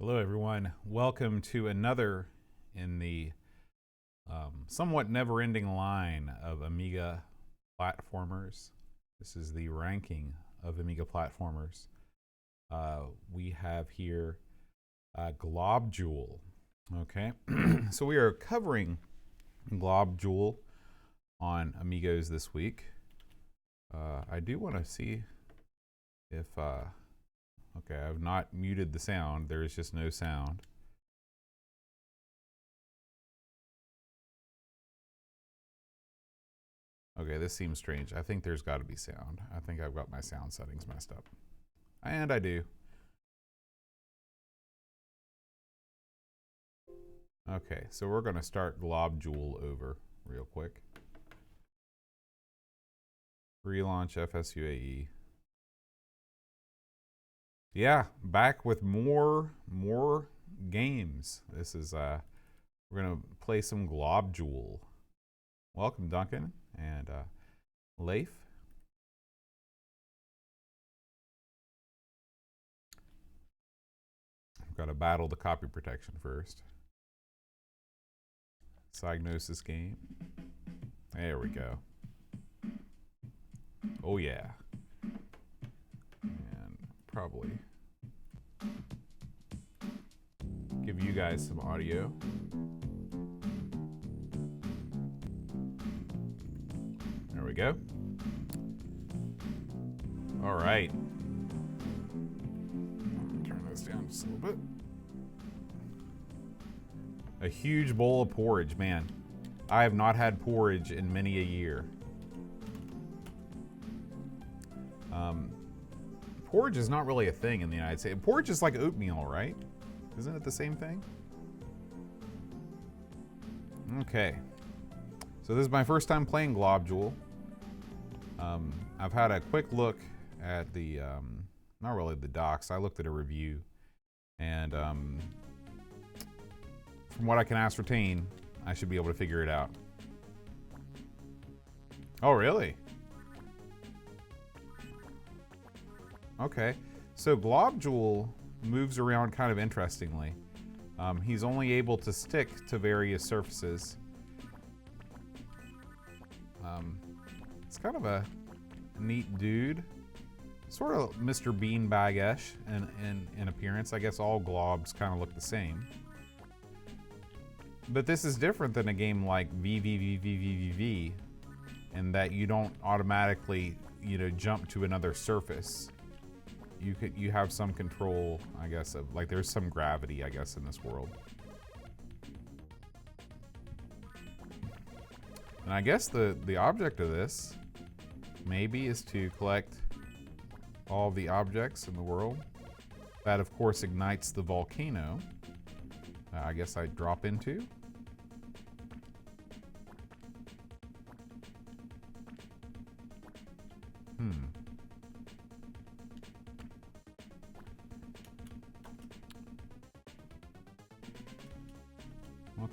Hello everyone, welcome to another in the somewhat never-ending line of Amiga platformers. This is the ranking of Amiga platformers. We have here Globdule. Okay, so we are covering Globdule on Amigos this week. I do want to see if okay, I've not muted the sound. There is just no sound. Okay, this seems strange. I think there's got to be sound. I think I've got my sound settings messed up. And I do. Okay, so we're going to start Globdule over real quick. Relaunch FSUAE. Yeah, back with more games. This is we're gonna play some Globdule. Welcome, Duncan and Leif. I've got to battle the copy protection first. Diagnosis game. There we go. Oh yeah. Probably give you guys some audio. There we go. All right. Turn this down just a little bit. A huge bowl of porridge, man. I have not had porridge in many a year. Porridge is not really a thing in the United States. Porridge is like oatmeal, right? Isn't it the same thing? Okay. So this is my first time playing Globdule. I've had a quick look at the, not really the docs. I looked at a review. And from what I can ascertain, I should be able to figure it out. Oh, really? Okay, so Globdule moves around kind of interestingly. He's only able to stick to various surfaces. It's kind of a neat dude. Sort of Mr. Beanbag-ish in appearance. I guess all globs kind of look the same. But this is different than a game like VVVVVVV in that you don't automatically, jump to another surface. You have some control, I guess, of like there's some gravity, I guess, in this world. And I guess the object of this maybe is to collect all the objects in the world. That of course ignites the volcano. I guess I drop into.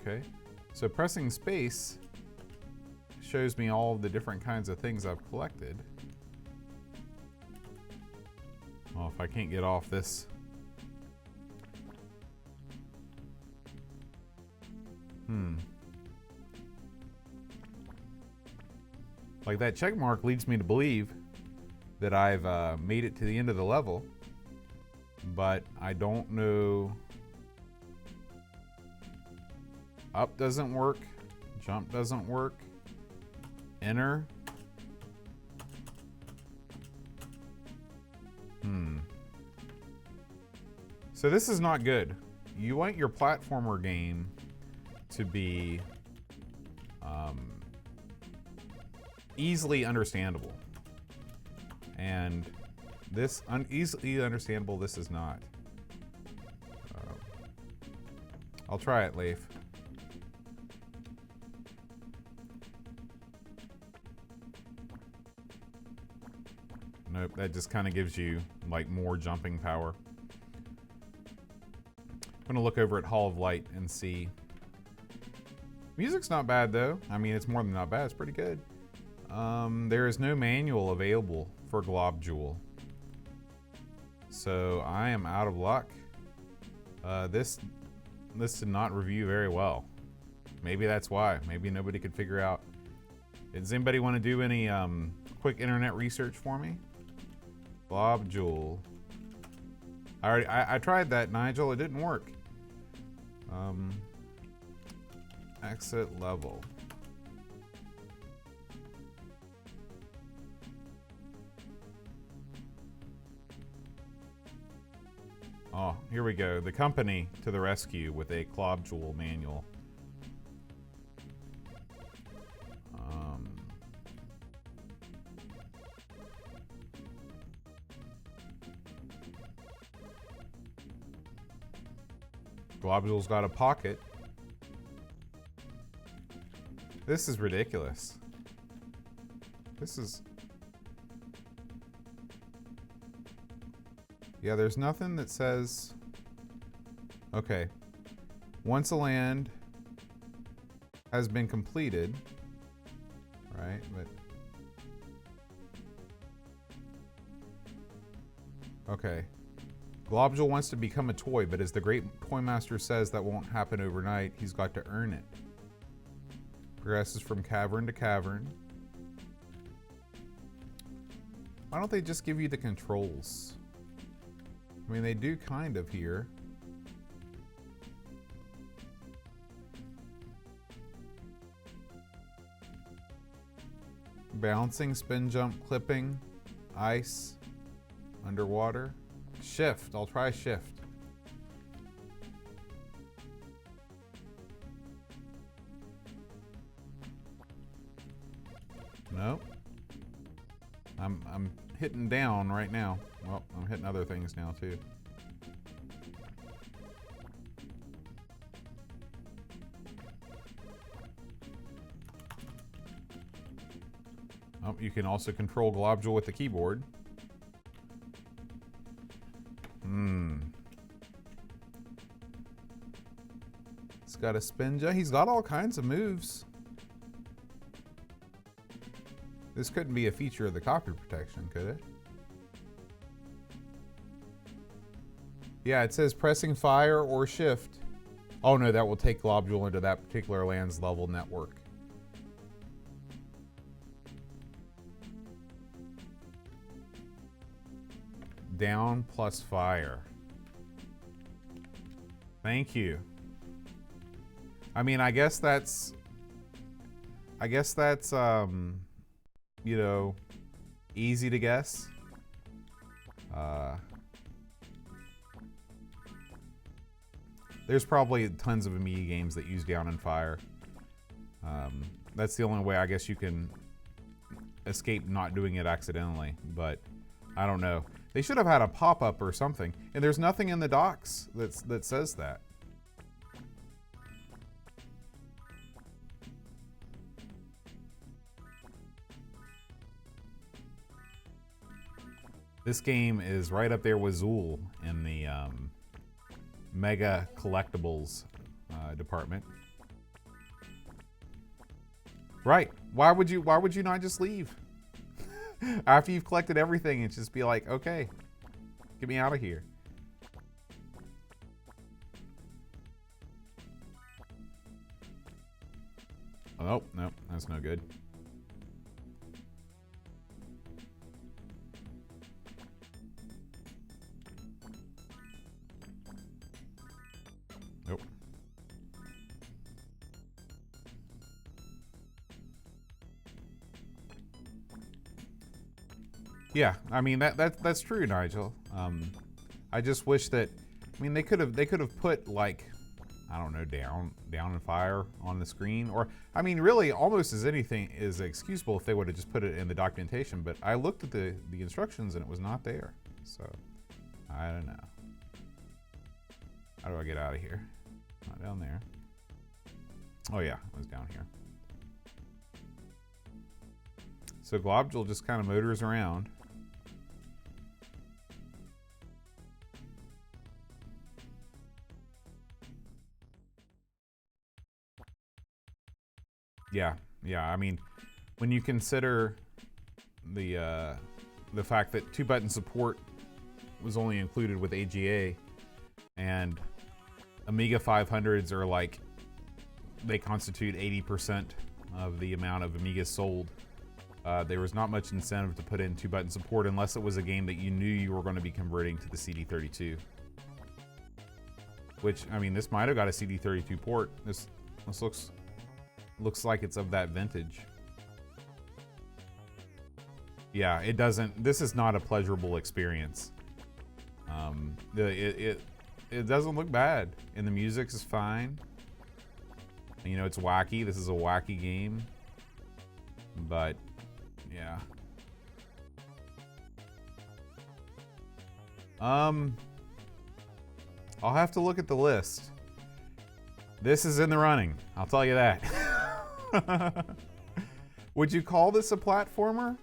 Okay, so pressing space shows me all of the different kinds of things I've collected. Well, if I can't get off this. Like that check mark leads me to believe that I've made it to the end of the level, but I don't know. Up doesn't work, jump doesn't work, enter. So this is not good. You want your platformer game to be easily understandable. And this easily understandable, this is not. I'll try it, Leif. Nope, that just kind of gives you like more jumping power. I'm gonna look over at Hall of Light and see. Music's not bad though. I mean, it's more than not bad, it's pretty good. There is no manual available for Globdule. So I am out of luck. This did not review very well. Maybe that's why. Maybe nobody could figure out. Does anybody want to do any quick internet research for me? Globdule. I tried that, Nigel. It didn't work. Exit level. Oh, here we go. The company to the rescue with a Globdule manual. Globdule's got a pocket. This is ridiculous. This is... Yeah, there's nothing that says... Okay. Once a land has been completed, right? But... Okay. Globdule wants to become a toy, but as the great toy master says, that won't happen overnight. He's got to earn it. Progresses from cavern to cavern. Why don't they just give you the controls? I mean, they do kind of here. Bouncing, spin jump, clipping, ice, underwater. Shift. I'll try shift. Nope. I'm hitting down right now. Well, I'm hitting other things now too. Oh, you can also control Globdule with the keyboard. He's got a spin jump. He's got all kinds of moves. This couldn't be a feature of the copy protection, could it? Yeah, it says pressing fire or shift. Oh no, that will take Globdule into that particular land's level network. Down plus fire. Thank you. I mean, I guess that's you know, easy to guess. There's probably tons of Amiga games that use down and fire. That's the only way I guess you can escape not doing it accidentally, but I don't know. They should have had a pop-up or something, and there's nothing in the docs that says that. This game is right up there with Zool in the Mega Collectibles department. Right? Why would you not just leave? After you've collected everything, and just be like, okay, get me out of here. Oh, nope, that's no good. Nope. Yeah, I mean that's true, Nigel. I just wish that, I mean, they could have put, like, I don't know, down and fire on the screen, or I mean, really, almost as anything is excusable if they would have just put it in the documentation. But I looked at the instructions and it was not there, so I don't know. How do I get out of here? Not down there. Oh yeah, it was down here. So Globdule just kind of motors around. Yeah. I mean, when you consider the fact that 2-button support was only included with AGA, and Amiga 500s are like, they constitute 80% of the amount of Amigas sold. There was not much incentive to put in 2-button support unless it was a game that you knew you were going to be converting to the CD32. Which, I mean, this might have got a CD32 port. This looks like it's of that vintage. Yeah, it doesn't. This is not a pleasurable experience. It doesn't look bad, and the music is fine. You know, it's wacky. This is a wacky game, but yeah. I'll have to look at the list. This is in the running, I'll tell you that. Would you call this a platformer?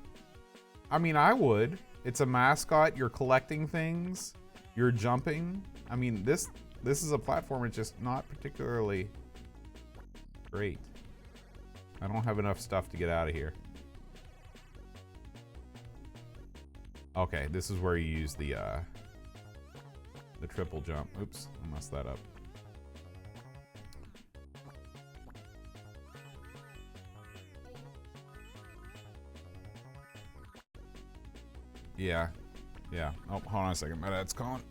I mean, I would. It's a mascot, you're collecting things, you're jumping. I mean, this is a platformer, it's just not particularly great. I don't have enough stuff to get out of here. Okay, this is where you use the triple jump. Oops, I messed that up. Yeah. Oh, hold on a second. My dad's calling.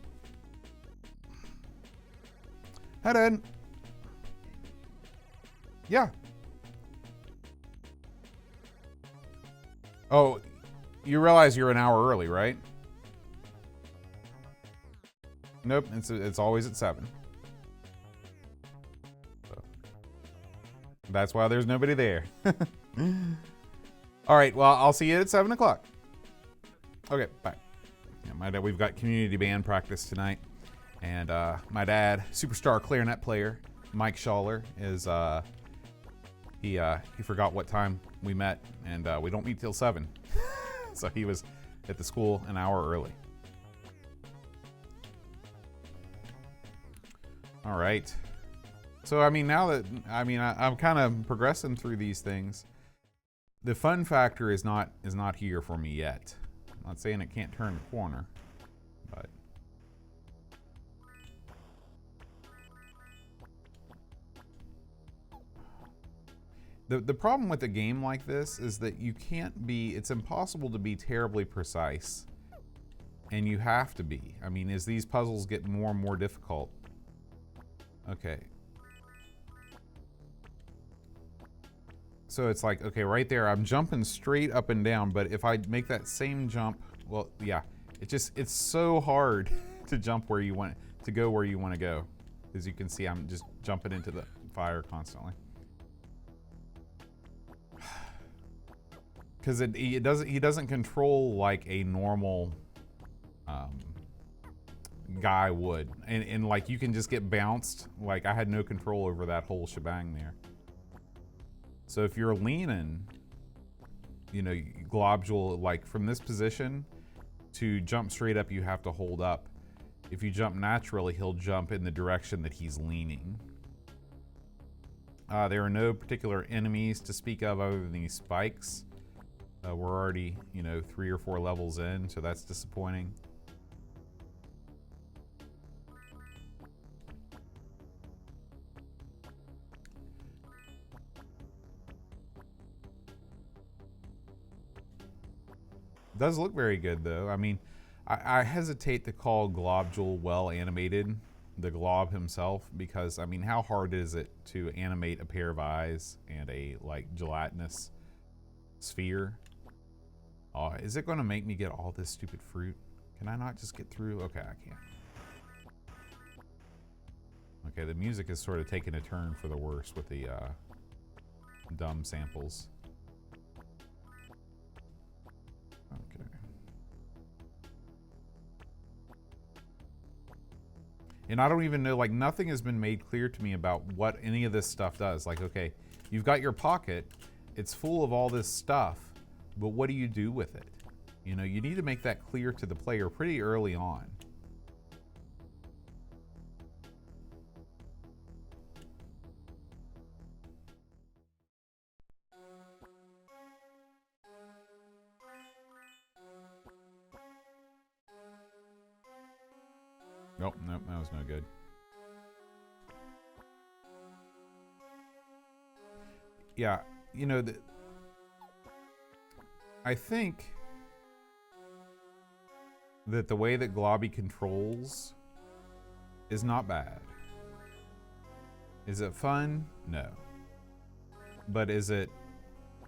Hi, Dad. Yeah. Oh, you realize you're an hour early, right? Nope, it's always at 7. So, that's why there's nobody there. All right, well, I'll see you at 7 o'clock. Okay, bye. Yeah, my dad, we've got community band practice tonight, and my dad, superstar clarinet player Mike Schaller, is he forgot what time we met, and we don't meet till 7, so he was at the school an hour early. All right. So I mean, now that I'm kind of progressing through these things, the fun factor is not here for me yet. I'm not saying it can't turn the corner, but the problem with a game like this is that you can't be. It's impossible to be terribly precise, and you have to be. I mean, as these puzzles get more and more difficult. Okay. So it's like, okay, right there, I'm jumping straight up and down, but if I make that same jump, well, yeah, it's so hard to jump where you want, to go where you want to go. As you can see, I'm just jumping into the fire constantly. Because he doesn't control like a normal guy would, and like you can just get bounced. Like I had no control over that whole shebang there. So if you're leaning, you know, Globdule, like from this position to jump straight up, you have to hold up. If you jump naturally, he'll jump in the direction that he's leaning. There are no particular enemies to speak of other than these spikes. We're already, you know, 3 or 4 levels in, so that's disappointing. Does look very good though. I mean, I hesitate to call Globdule well animated, the Glob himself, because I mean, how hard is it to animate a pair of eyes and a like gelatinous sphere? Oh, is it going to make me get all this stupid fruit? Can I not just get through? Okay, I can. Okay, the music is sort of taking a turn for the worse with the dumb samples. Okay. And I don't even know, like nothing has been made clear to me about what any of this stuff does. Like, okay, you've got your pocket, it's full of all this stuff, but what do you do with it? You know, you need to make that clear to the player pretty early on. Nope, that was no good. yeah, you know, I think that the way that Globby controls is not bad. Is it fun? No. But is it?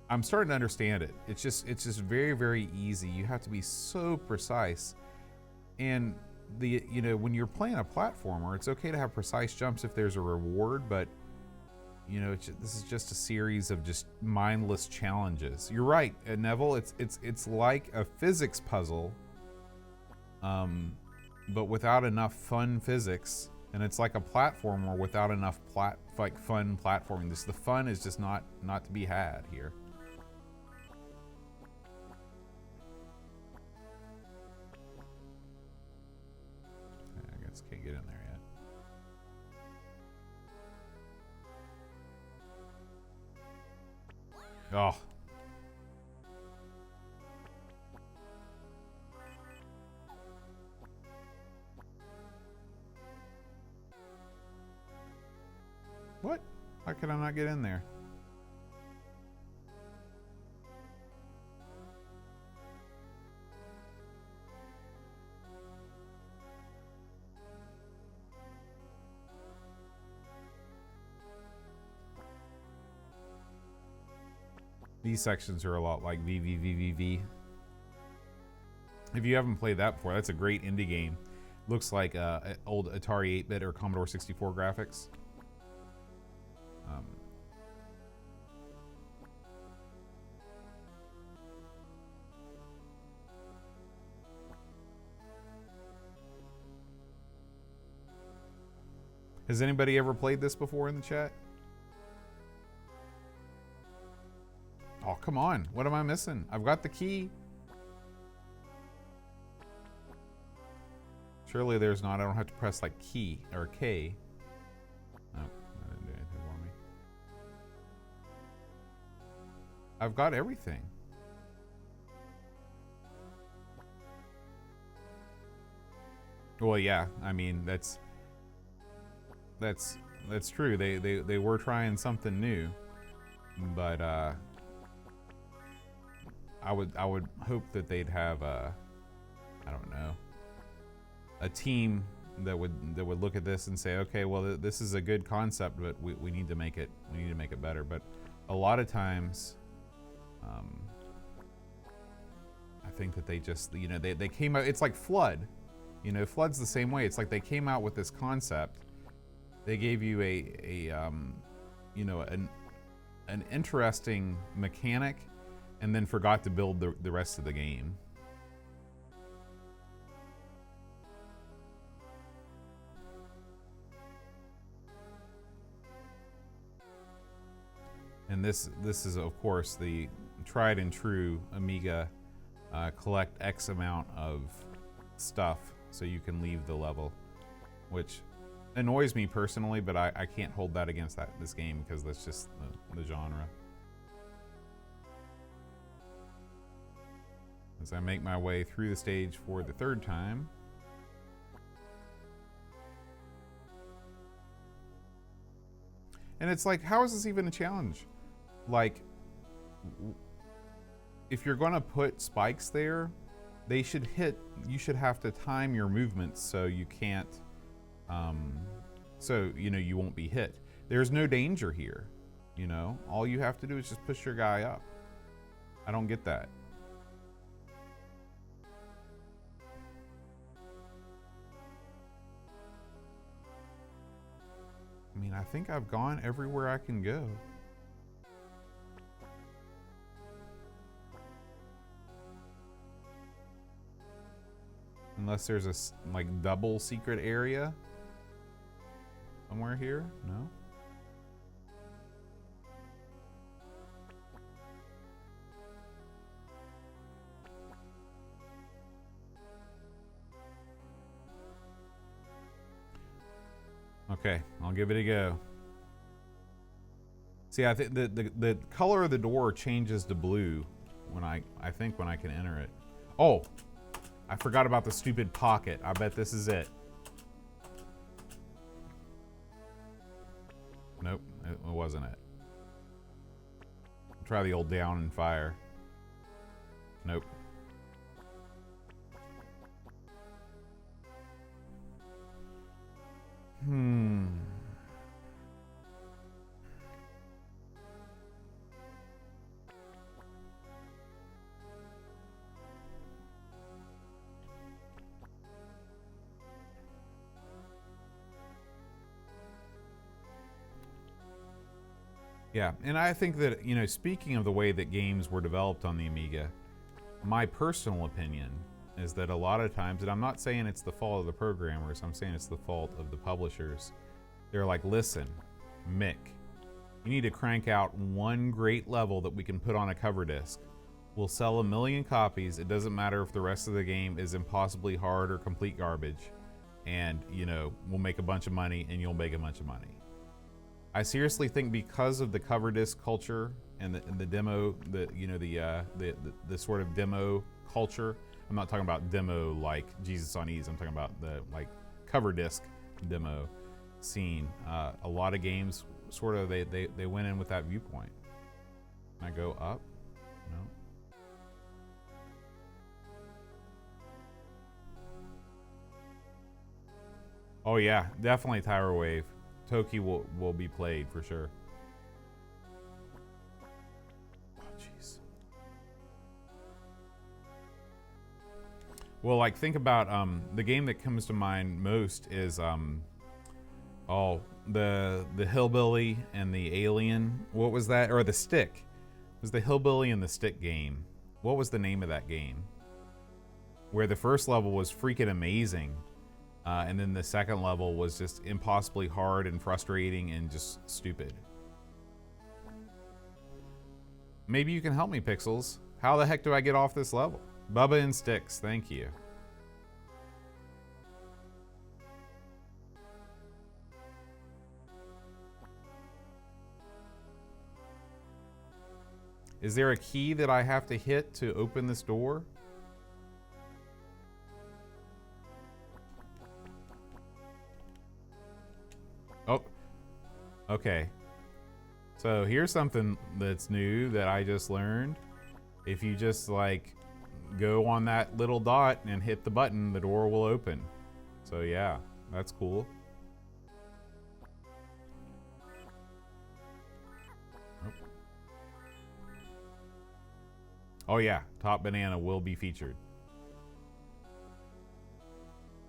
I'm starting to understand it. It's just very, very easy. You have to be so precise. And you know, when you're playing a platformer, it's okay to have precise jumps if there's a reward, but you know, this is just a series of just mindless challenges. You're right, Neville. It's like a physics puzzle, but without enough fun physics, and it's like a platformer without enough fun platforming. The fun is just not to be had here. I guess can't get in there yet. Oh. What? How can I not get in there? These sections are a lot like VVVVV. If you haven't played that before, that's a great indie game. Looks like old Atari 8-bit or Commodore 64 graphics. Has anybody ever played this before in the chat? Oh, come on. What am I missing? I've got the key. Surely there's not. I don't have to press like key or K. No, that didn't do anything for me. I've got everything. Well, yeah. I mean, that's true. They were trying something new, but I would hope that they'd have I don't know, a team that would look at this and say, okay, well, this is a good concept, but we need to make it better. But a lot of times, I think that they just, you know, they came out. It's like Flood, you know, Flood's the same way. It's like they came out with this concept. They gave you you know, an interesting mechanic, and then forgot to build the rest of the game. And this is of course the tried and true Amiga collect X amount of stuff so you can leave the level, which annoys me personally, but I can't hold that against this game because that's just the genre. As I make my way through the stage for the third time. And it's like, how is this even a challenge? Like, if you're gonna put spikes there, you should have to time your movements so you can't, so, you know, you won't be hit. There's no danger here, you know? All you have to do is just push your guy up. I don't get that. I mean, I think I've gone everywhere I can go. Unless there's a like double secret area somewhere here? No? Okay, I'll give it a go. See, I think the color of the door changes to blue when I think when I can enter it. Oh, I forgot about the stupid pocket. I bet this is it. Nope, it wasn't it. Try the old down and fire. Nope. Yeah, and I think that, you know, speaking of the way that games were developed on the Amiga, my personal opinion is that a lot of times, and I'm not saying it's the fault of the programmers, I'm saying it's the fault of the publishers. They're like, listen, Mick, you need to crank out one great level that we can put on a cover disc. We'll sell 1 million copies. It doesn't matter if the rest of the game is impossibly hard or complete garbage. And, you know, we'll make a bunch of money and you'll make a bunch of money. I seriously think because of the cover disc culture and the demo, the sort of demo culture. I'm not talking about demo like Jesus on Ease. I'm talking about the like cover disc demo scene. A lot of games sort of they went in with that viewpoint. Can I go up? No. Oh yeah, definitely Tower Wave. Toki will be played for sure. Oh jeez. Well, like think about the game that comes to mind most is the hillbilly and the alien. What was that? Or the stick. It was the hillbilly and the stick game. What was the name of that game? Where the first level was freaking amazing. And then the second level was just impossibly hard and frustrating and just stupid. Maybe you can help me, Pixels. How the heck do I get off this level? Bubba and Sticks, thank you. Is there a key that I have to hit to open this door? Oh, okay. So here's something that's new that I just learned. If you just like go on that little dot and hit the button, the door will open. So yeah, that's cool. Oh yeah, Top Banana will be featured.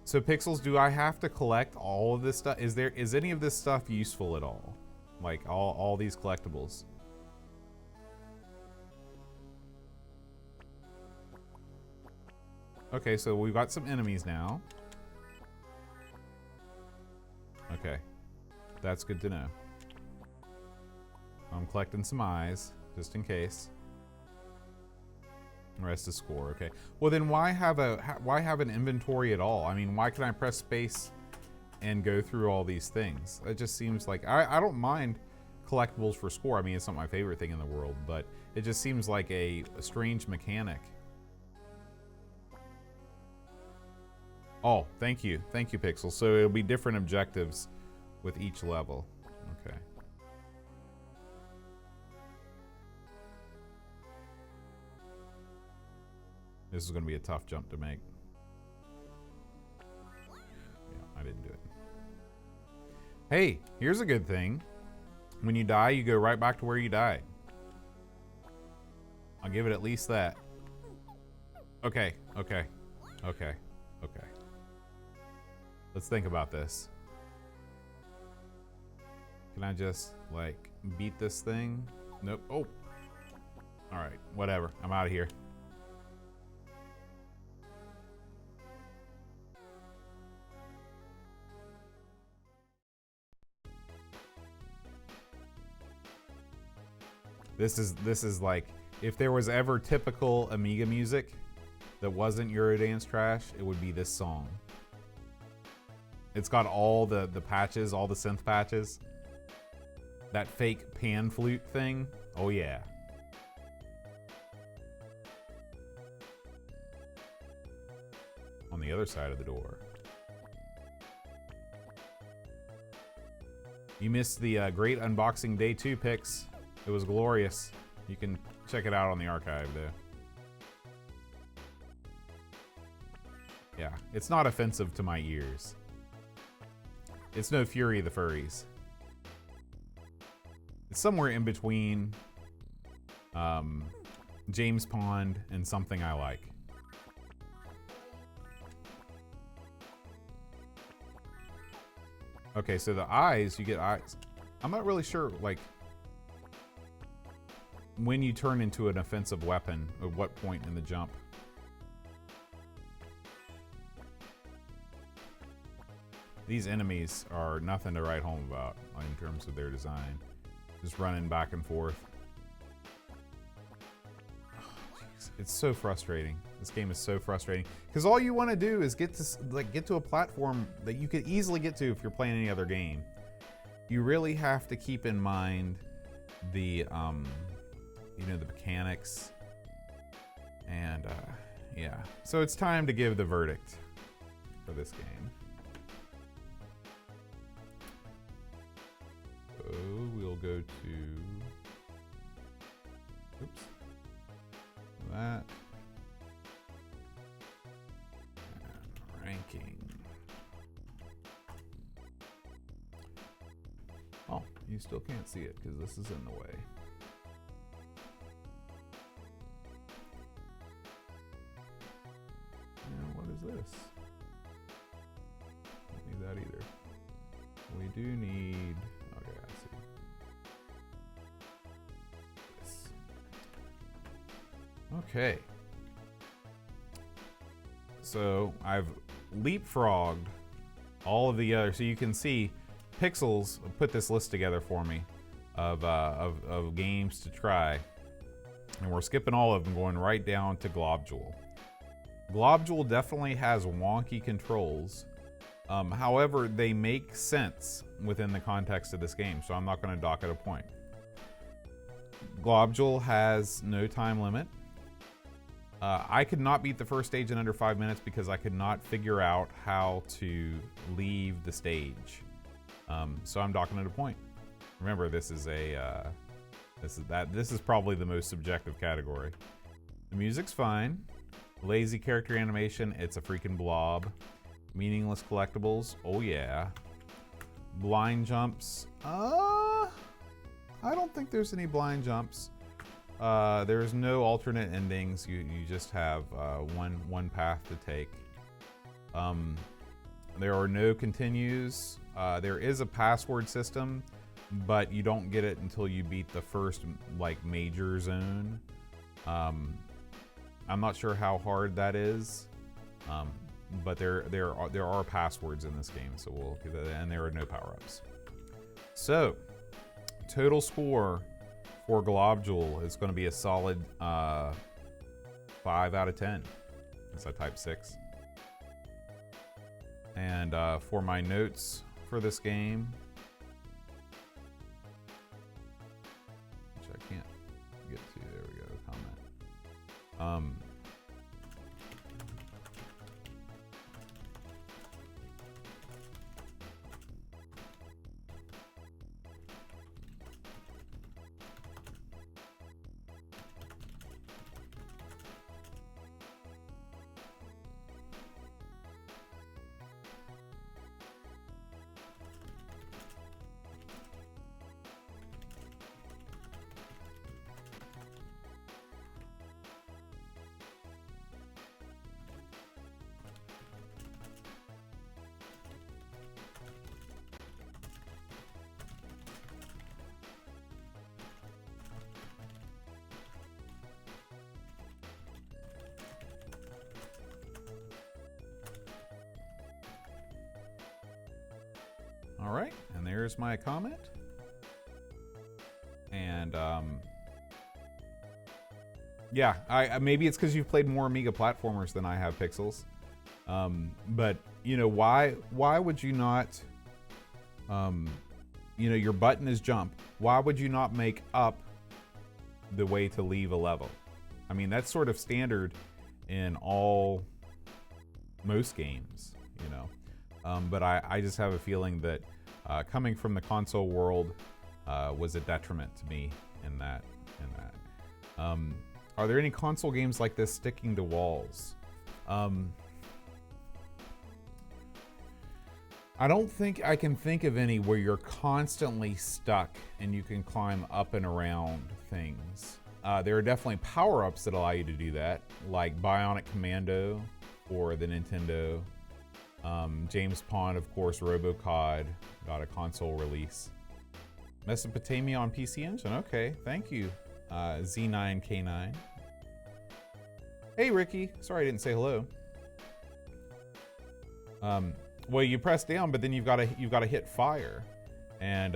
So Pixels, do I have to collect all of this stuff? Is any of this stuff useful at all? Like all these collectibles? Okay, so we've got some enemies now. Okay, that's good to know. I'm collecting some eyes, just in case. The rest is score, okay. Well then why have an inventory at all? I mean, why can I press space and go through all these things? It just seems like, I don't mind collectibles for score. I mean, it's not my favorite thing in the world, but it just seems like a strange mechanic. Oh, thank you, Pixel. So it'll be different objectives with each level, okay. This is going to be a tough jump to make. Yeah, I didn't do it. Hey, here's a good thing. When you die, you go right back to where you died. I'll give it at least that. Okay. Let's think about this. Can I just, like, beat this thing? Nope. Oh. Alright, whatever. I'm out of here. This is like, if there was ever typical Amiga music that wasn't Eurodance trash, it would be this song. It's got all the patches, all the synth patches. That fake pan flute thing. Oh yeah. On the other side of the door. You missed the great unboxing day 2 picks. It was glorious. You can check it out on the archive, though. Yeah, it's not offensive to my ears. It's no Fury of the Furries. It's somewhere in between James Pond and something I like. Okay, so the eyes, you get eyes. I'm not really sure, like, when you turn into an offensive weapon, at what point in the jump. These enemies are nothing to write home about in terms of their design. Just running back and forth. Oh, it's so frustrating. This game is so frustrating because all you want to do is get to a platform that you could easily get to if you're playing any other game. You really have to keep in mind the you know, the mechanics, and yeah. So it's time to give the verdict for this game. So we'll go to, oops, that, and ranking. Oh, you still can't see it because this is in the way. And what is this? Don't need that either. We do need, okay, I see. This. Okay. So I've leapfrogged all of the other, so you can see Pixels put this list together for me of games to try. And we're skipping all of them, going right down to Globdule. Globdule definitely has wonky controls. However, they make sense within the context of this game, so I'm not going to dock it a point. Globdule has no time limit. I could not beat the first stage in under 5 minutes because I could not figure out how to leave the stage. So I'm docking it a point. Remember, this is a this is probably the most subjective category. The music's fine. Lazy character animation, it's a freaking blob. Meaningless collectibles, oh yeah. Blind jumps, I don't think there's any blind jumps. There's no alternate endings. You just have one path to take. There are no continues. There is a password system, but you don't get it until you beat the first like major zone. I'm not sure how hard that is, but there are passwords in this game, so we'll give that. And there are no power-ups. So, total score for Globdule is going to be a solid 5 out of 10. It's a type 6. And for my notes for this game, which I can't get to, there we go, comment. All right, and there's my comment. And yeah, maybe it's because you've played more Amiga platformers than I have, Pixels. But you know, why would you not? You know, your button is jump. Why would you not make up the way to leave a level? I mean, that's sort of standard in most games, you know. But I just have a feeling that coming from the console world was a detriment to me in that. Are there any console games like this sticking to walls? I don't think I can think of any where you're constantly stuck and you can climb up and around things. There are definitely power-ups that allow you to do that, like Bionic Commando for the Nintendo. James Pond, of course, RoboCod got a console release. Mesopotamia on PC Engine, okay, thank you, Z9K9. Hey Ricky, sorry I didn't say hello. Well, you press down, but then you've got to hit fire, and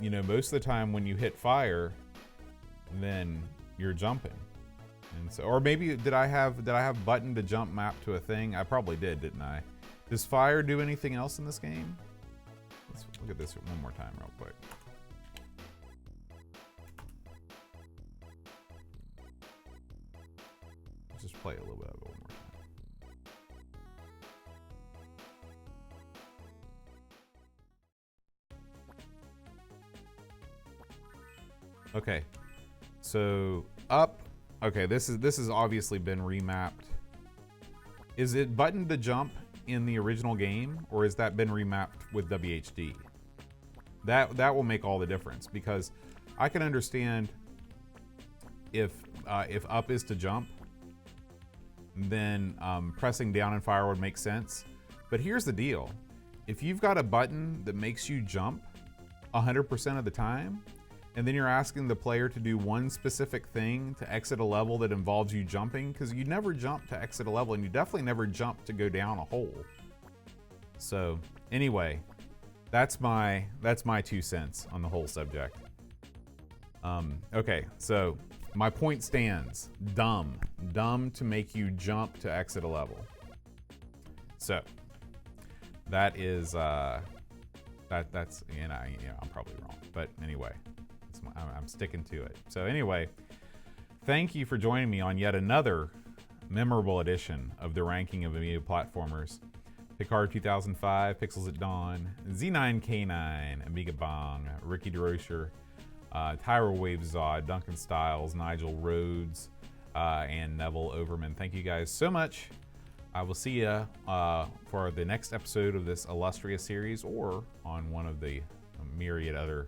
you know, most of the time when you hit fire, then you're jumping, and so, or maybe did I have button to jump mapped to a thing? I probably did, didn't I? Does fire do anything else in this game? Let's look at this one more time, real quick. Let's just play a little bit of it one more time. Okay, so up. Okay, this has obviously been remapped. Is it button to jump in the original game, or has that been remapped with WHD? That will make all the difference, because I can understand if up is to jump, then pressing down and fire would make sense. But here's the deal: if you've got a button that makes you jump 100% of the time, and then you're asking the player to do one specific thing to exit a level that involves you jumping, because you never jump to exit a level, and you definitely never jump to go down a hole. So anyway, that's my 2 cents on the whole subject. Okay, so my point stands. Dumb to make you jump to exit a level. So that is that's, you know, I'm probably wrong, but anyway. I'm sticking to it. So anyway, thank you for joining me on yet another memorable edition of the ranking of Amiga platformers. Picard 2005, Pixels at Dawn, Z9K9, Amiga Bong, Ricky DeRocher, Tyra Wavezod, Duncan Styles, Nigel Rhodes, and Neville Overman. Thank you guys so much. I will see you for the next episode of this illustrious series, or on one of the myriad other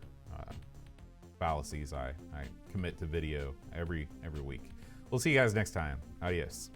fallacies I commit to video every week. We'll see you guys next time. Adios.